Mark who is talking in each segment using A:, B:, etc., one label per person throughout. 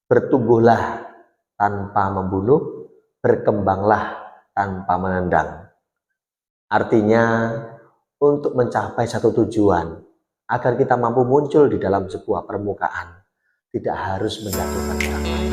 A: Bertumbuhlah tanpa membunuh, berkembanglah tanpa menendang. Artinya, untuk mencapai satu tujuan, agar kita mampu muncul di dalam sebuah permukaan, tidak harus menjatuhkan orang lain.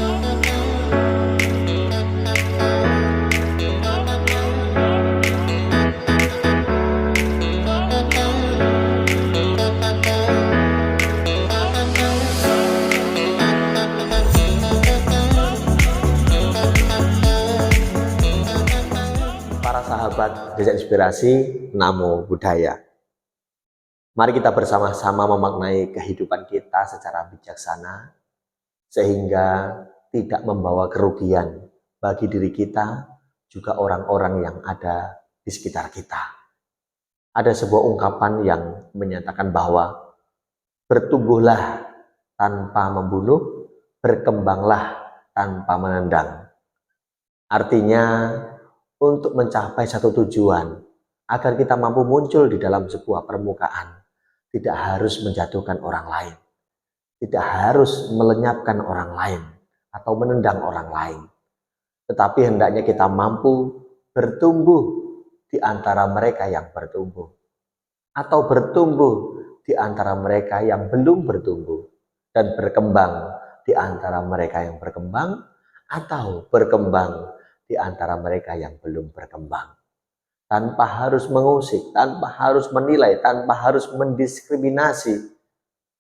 A: Para sahabat Jejak Inspirasi, Namo Buddhaya. Mari kita bersama-sama memaknai kehidupan kita secara bijaksana, sehingga tidak membawa kerugian bagi diri kita, juga orang-orang yang ada di sekitar kita. Ada sebuah ungkapan yang menyatakan bahwa bertumbuhlah tanpa membunuh, berkembanglah tanpa menendang. Artinya, untuk mencapai satu tujuan, agar kita mampu muncul di dalam sebuah permukaan, tidak harus menjatuhkan orang lain, tidak harus melenyapkan orang lain atau menendang orang lain, tetapi hendaknya kita mampu bertumbuh di antara mereka yang bertumbuh, atau bertumbuh di antara mereka yang belum bertumbuh, dan berkembang di antara mereka yang berkembang, atau berkembang di antara mereka yang belum berkembang. Tanpa harus mengusik, tanpa harus menilai, tanpa harus mendiskriminasi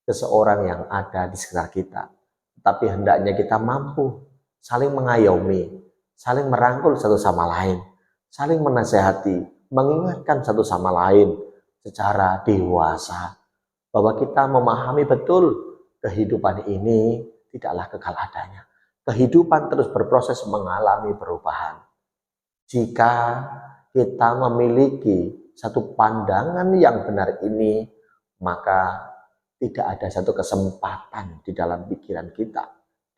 A: seseorang yang ada di sekitar kita. Tapi hendaknya kita mampu saling mengayomi, saling merangkul satu sama lain, saling menasehati, mengingatkan satu sama lain secara dewasa, bahwa kita memahami betul kehidupan ini tidaklah kekal adanya. Kehidupan terus berproses mengalami perubahan. Jika kita memiliki satu pandangan yang benar ini, maka tidak ada satu kesempatan di dalam pikiran kita,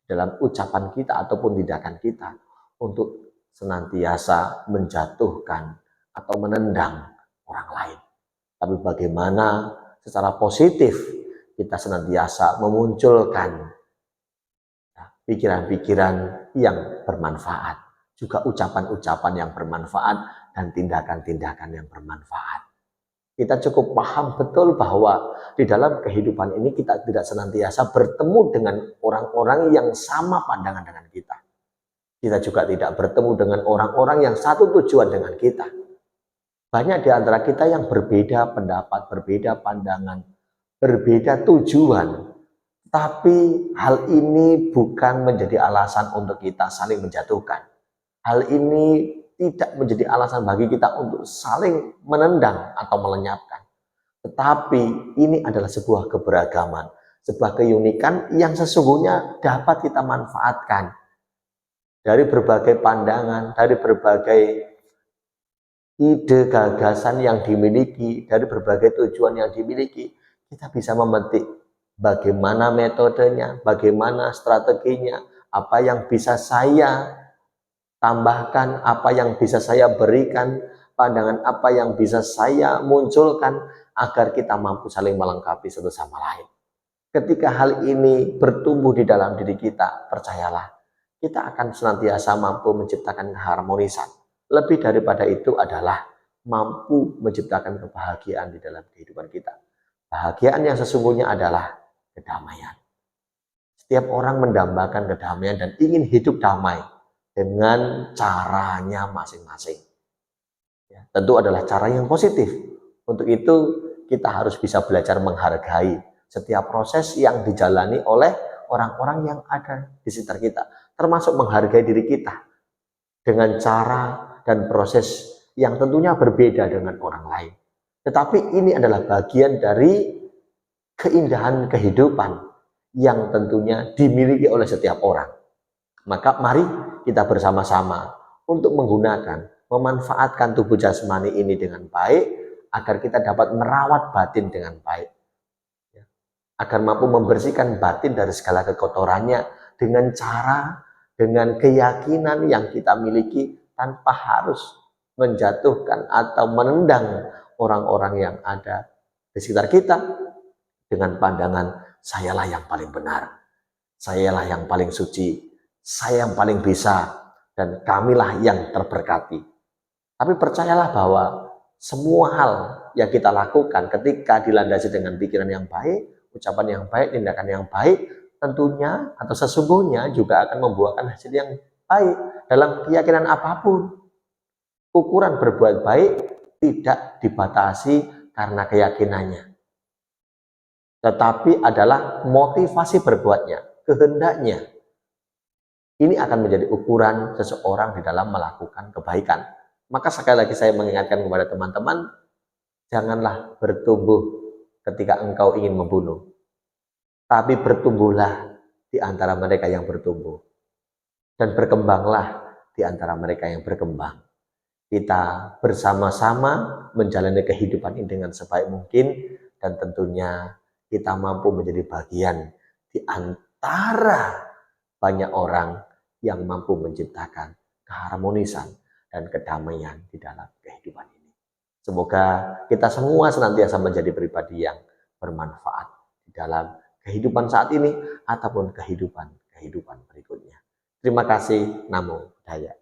A: dalam ucapan kita ataupun tindakan kita untuk senantiasa menjatuhkan atau menendang orang lain. Tapi bagaimana secara positif kita senantiasa memunculkan pikiran-pikiran yang bermanfaat, juga ucapan-ucapan yang bermanfaat, dan tindakan-tindakan yang bermanfaat. Kita cukup paham betul bahwa di dalam kehidupan ini kita tidak senantiasa bertemu dengan orang-orang yang sama pandangan dengan kita. Kita juga tidak bertemu dengan orang-orang yang satu tujuan dengan kita. Banyak di antara kita yang berbeda pendapat, berbeda pandangan, berbeda tujuan. Tapi hal ini bukan menjadi alasan untuk kita saling menjatuhkan. Hal ini tidak menjadi alasan bagi kita untuk saling menendang atau melenyapkan. Tetapi ini adalah sebuah keberagaman, sebuah keunikan yang sesungguhnya dapat kita manfaatkan. Dari berbagai pandangan, dari berbagai ide, gagasan yang dimiliki, dari berbagai tujuan yang dimiliki, kita bisa memetik bagaimana metodenya, bagaimana strateginya, apa yang bisa saya tambahkan, apa yang bisa saya berikan, pandangan apa yang bisa saya munculkan, agar kita mampu saling melengkapi satu sama lain. Ketika hal ini bertumbuh di dalam diri kita, percayalah, kita akan senantiasa mampu menciptakan keharmonisan. Lebih daripada itu adalah mampu menciptakan kebahagiaan di dalam kehidupan kita. Kebahagiaan yang sesungguhnya adalah kedamaian. Setiap orang mendambakan kedamaian dan ingin hidup damai dengan caranya masing-masing. Ya, tentu adalah cara yang positif. Untuk itu kita harus bisa belajar menghargai setiap proses yang dijalani oleh orang-orang yang ada di sekitar kita, termasuk menghargai diri kita dengan cara dan proses yang tentunya berbeda dengan orang lain. Tetapi ini adalah bagian dari keindahan kehidupan yang tentunya dimiliki oleh setiap orang. Maka mari kita bersama-sama untuk menggunakan, memanfaatkan tubuh jasmani ini dengan baik, agar kita dapat merawat batin dengan baik, agar mampu membersihkan batin dari segala kekotorannya dengan cara, dengan keyakinan yang kita miliki, tanpa harus menjatuhkan atau menendang orang-orang yang ada di sekitar kita dengan pandangan sayalah yang paling benar. sayalah yang paling suci, saya yang paling bisa, dan kamilah yang terberkati. Tapi percayalah bahwa semua hal yang kita lakukan ketika dilandasi dengan pikiran yang baik, ucapan yang baik, tindakan yang baik, tentunya atau sesungguhnya juga akan membuahkan hasil yang baik dalam keyakinan apapun. Ukuran berbuat baik tidak dibatasi karena keyakinannya, tetapi adalah motivasi berbuatnya, kehendaknya. Ini akan menjadi ukuran seseorang di dalam melakukan kebaikan. Maka sekali lagi saya mengingatkan kepada teman-teman, janganlah bertumbuh ketika engkau ingin membunuh, tapi bertumbuhlah di antara mereka yang bertumbuh, dan berkembanglah di antara mereka yang berkembang. Kita bersama-sama menjalani kehidupan ini dengan sebaik mungkin, dan tentunya kita mampu menjadi bagian di antara banyak orang yang mampu menciptakan keharmonisan dan kedamaian di dalam kehidupan ini. Semoga kita semua senantiasa menjadi pribadi yang bermanfaat di dalam kehidupan saat ini ataupun kehidupan berikutnya. Terima kasih. Namo Buddhaya.